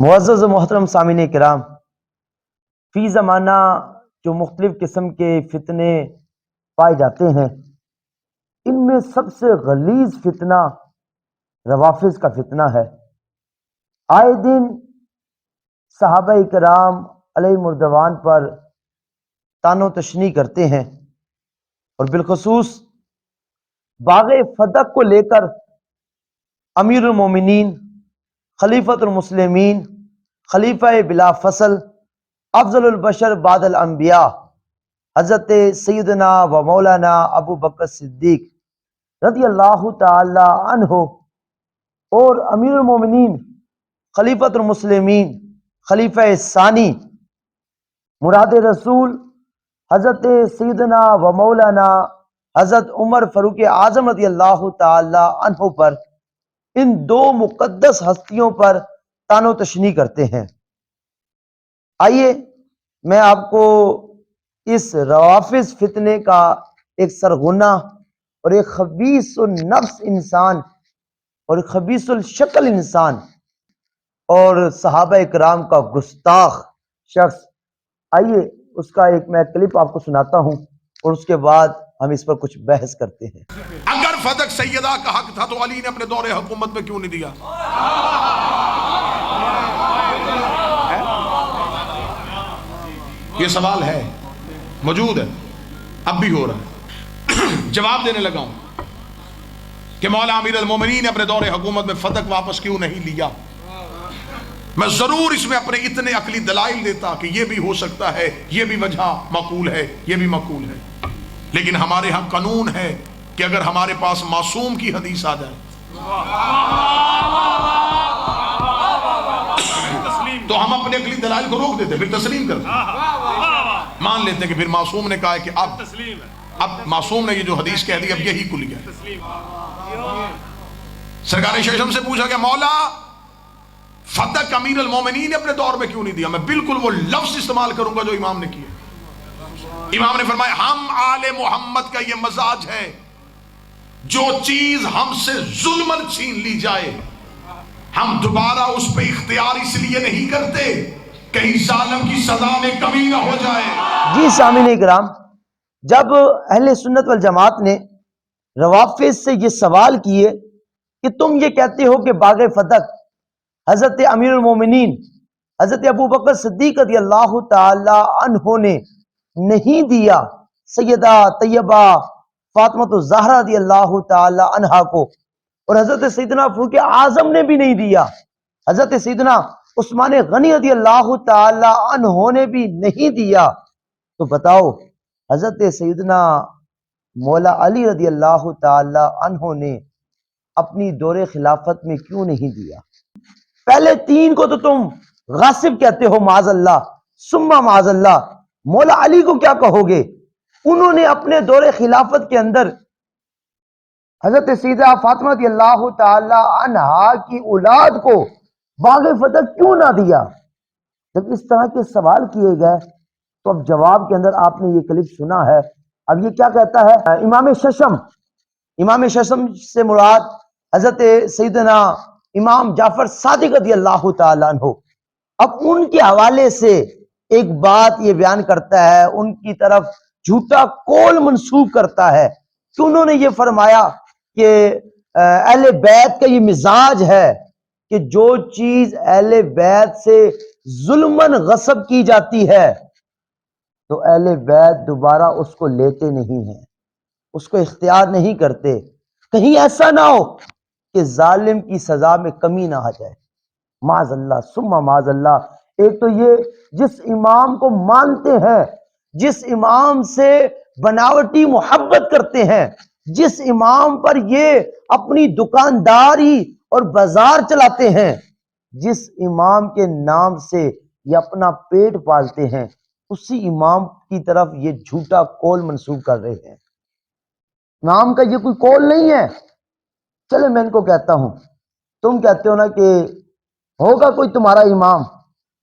معزز و محترم سامعین کرام، فی زمانہ جو مختلف قسم کے فتنے پائے جاتے ہیں، ان میں سب سے غلیظ فتنہ روافض کا فتنہ ہے۔ آئے دن صحابہ کرام علیہ مردوان پر طعن و تشنیع کرتے ہیں، اور بالخصوص باغ فتح کو لے کر امیر المومنین، خلیفۃ المسلمین، خلیفہ بلا فصل، افضل البشر بعد الانبیاء حضرت سیدنا و مولانا ابو بکر صدیق رضی اللہ تعالی عنہ اور امیر المومنین، خلیفۃ المسلمین، خلیفہ ثانی، مراد رسول حضرت سیدنا و مولانا حضرت عمر فاروق اعظم رضی اللہ تعالی عنہ پر، ان دو مقدس ہستیوں پر طعن و تشنیع کرتے ہیں۔ آئیے میں آپ کو اس روافض فتنے کا ایک سرغنہ اور ایک خبیث النفس انسان اور ایک خبیث الشکل انسان اور صحابہ کرام کا گستاخ شخص، آئیے اس کا ایک میں کلپ آپ کو سناتا ہوں، اور اس کے بعد ہم اس پر کچھ بحث کرتے ہیں۔ اگر فتح سیدہ کا حق تھا تو علی نے اپنے دور حکومت میں کیوں نہیں دیا؟ یہ سوال ہے، موجود ہے، اب بھی ہو رہا ہے۔ جواب دینے لگا ہوں کہ مولا امیر المومنین نے اپنے دور حکومت میں فتح واپس کیوں نہیں لیا۔ میں ضرور اس میں اپنے اتنے عقلی دلائل دیتا کہ یہ بھی ہو سکتا ہے، یہ بھی وجہ معقول ہے، یہ بھی معقول ہے، لیکن ہمارے ہاں قانون ہے کہ اگر ہمارے پاس معصوم کی حدیث آ جائے تو ہم اپنے عقلی دلائل کو روک دیتے، پھر تسلیم کرتے، مان لیتے کہ پھر معصوم نے کہا ہے کہ اب معصوم نے یہ جو حدیث کہہ دی اب یہی کل گیا۔ سرکار شیشم سے پوچھا کہ مولا فتح امیر المومنین نے اپنے دور میں کیوں نہیں دیا؟ میں بالکل وہ لفظ استعمال کروں گا جو امام نے کیا۔ امام نے فرمایا ہم آل محمد کا یہ مزاج ہے، جو چیز ہم سے ظلمن چھین لی جائے ہم دوبارہ اس پہ اختیار اس لیے نہیں کرتے کہیں ظالم کی سزا میں کمی نہ ہو جائے۔ جی سامعین کرام، جب اہل سنت والجماعت نے روافض سے یہ سوال کیے کہ تم یہ کہتے ہو کہ باغ فتح حضرت امیر المومنین حضرت ابو بکر صدیق رضی اللہ تعالی عنہ نے نہیں دیا سیدہ طیبہ فاطمہ الزہرا رضی اللہ تعالی عنہا کو، اور حضرت سیدنا فاروق اعظم نے بھی نہیں دیا، حضرت سیدنا عثمان غنی رضی اللہ تعالی عنہ نے بھی نہیں دیا، تو بتاؤ حضرت سیدنا مولا علی رضی اللہ تعالی عنہ نے اپنی دور خلافت میں کیوں نہیں دیا؟ پہلے تین کو تو تم غاصب کہتے ہو معاذ اللہ ثم معاذ اللہ، مولا علی کو کیا کہو گے؟ انہوں نے اپنے دور خلافت کے اندر حضرت سیدہ فاطمہ رضی اللہ تعالی عنہا کی اولاد کو باغ فتح کیوں نہ دیا؟ جب اس طرح کے سوال کیے گئے تو اب جواب کے اندر آپ نے یہ کلپ سنا ہے، اب یہ کیا کہتا ہے امام ششم سے مراد حضرت سیدنا امام جعفر صادق رضی اللہ تعالی عنہ، اب ان کے حوالے سے ایک بات یہ بیان کرتا ہے، ان کی طرف جھوٹا قول منسوب کرتا ہے کہ انہوں نے یہ فرمایا کہ اہل بیت کا یہ مزاج ہے کہ جو چیز اہل بیت سے ظلمن غصب کی جاتی ہے تو اہل بیت دوبارہ اس کو لیتے نہیں ہیں، اس کو اختیار نہیں کرتے، کہیں ایسا نہ ہو کہ ظالم کی سزا میں کمی نہ آ جائے۔ معاذ اللہ ثم معاذ اللہ۔ ایک تو یہ جس امام کو مانتے ہیں، جس امام سے بناوٹی محبت کرتے ہیں، جس امام پر یہ اپنی دکانداری اور بازار چلاتے ہیں، جس امام کے نام سے یہ اپنا پیٹ پالتے ہیں، اسی امام کی طرف یہ جھوٹا قول منسوب کر رہے ہیں۔ امام کا یہ کوئی قول نہیں ہے۔ چلے میں ان کو کہتا ہوں، تم کہتے ہو نا کہ ہوگا کوئی تمہارا امام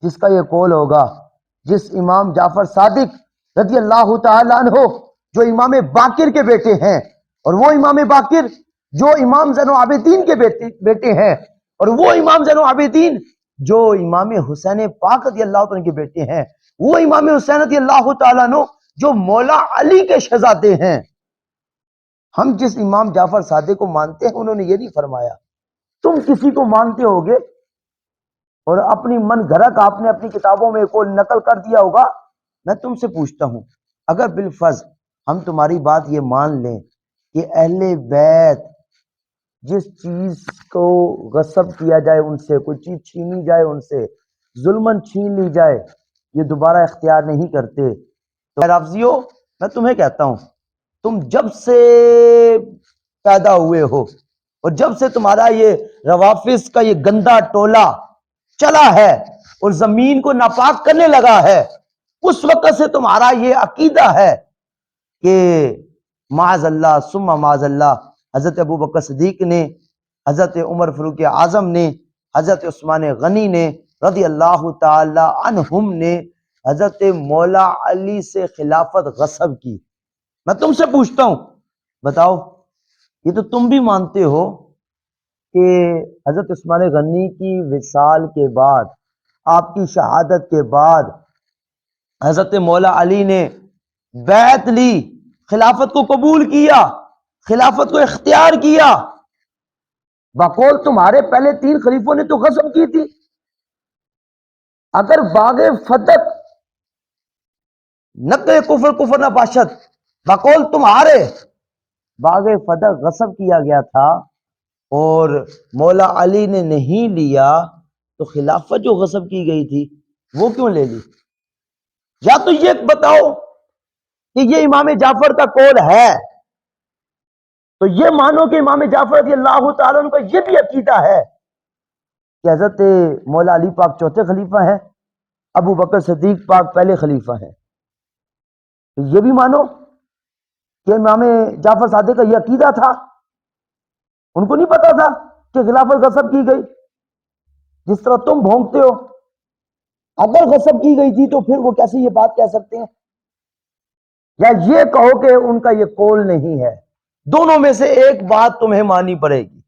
جس کا یہ قول ہوگا، جس امام جعفر صادق رضی اللہ تعالی عنہ جو امام باقر کے بیٹے ہیں، اور وہ امام باقر جو امام زین العابدین کے بیٹے ہیں، اور وہ امام زین العابدین جو امام حسین پاک رضی اللہ تعالیٰ کے بیٹے ہیں، وہ امام حسین رضی اللہ تعالیٰ عنہ جو مولا علی کے شہزادے ہیں. ہم جس امام جعفر صادق کو مانتے ہیں انہوں نے یہ نہیں فرمایا. تم کسی کو مانتے ہوگے اور اپنی من گھڑت آپ نے اپنی کتابوں میں کوئی نقل کر دیا ہوگا. میں تم سے پوچھتا ہوں، اگر بالفرض ہم تمہاری بات یہ مان لیں کہ اہل بیت جس چیز کو غصب کیا جائے ان سے، کوئی چیز چھینی جائے ان سے، ظلمن چھین لی جائے، یہ دوبارہ اختیار نہیں کرتے. تو رافضیو، میں تمہیں کہتا ہوں، تم جب سے پیدا ہوئے ہو اور جب سے تمہارا یہ روافظ کا یہ گندا ٹولہ چلا ہے اور زمین کو ناپاک کرنے لگا ہے، اس وقت سے تمہارا یہ عقیدہ ہے کہ معاذ اللہ ثم معاذ اللہ حضرت ابو بکر صدیق نے، حضرت عمر فاروق اعظم نے، حضرت عثمان غنی نے رضی اللہ تعالی عنہم نے حضرت مولا علی سے خلافت غصب کی. میں تم سے پوچھتا ہوں، بتاؤ، یہ تو تم بھی مانتے ہو کہ حضرت عثمان غنی کی وصال کے بعد، آپ کی شہادت کے بعد حضرت مولا علی نے بیعت لی، خلافت کو قبول کیا، خلافت کو اختیار کیا. بقول تمہارے پہلے 3 خلیفوں نے تو غصب کی تھی. اگر باغ فتح نقل کفر کفر نہ باشد، بقول تمہارے باغ فتح غصب کیا گیا تھا اور مولا علی نے نہیں لیا، تو خلافت جو غصب کی گئی تھی وہ کیوں لے لی؟ یا تو یہ بتاؤ کہ یہ امام جعفر کا قول ہے تو یہ مانو کہ امام جعفر رضی اللہ تعالیٰ عنہ کا یہ بھی عقیدہ ہے کہ حضرت مولا علی پاک چوتھے خلیفہ ہیں، ابو بکر صدیق پاک پہلے خلیفہ ہیں. تو یہ بھی مانو کہ امام جعفر صادق کا یہ عقیدہ تھا. ان کو نہیں پتا تھا کہ خلافت غصب کی گئی جس طرح تم بھونکتے ہو؟ اگر غصب کی گئی تھی تو پھر وہ کیسے یہ بات کہہ سکتے ہیں؟ یا یہ کہو کہ ان کا یہ قول نہیں ہے؟ دونوں میں سے ایک بات تمہیں ماننی پڑے گی.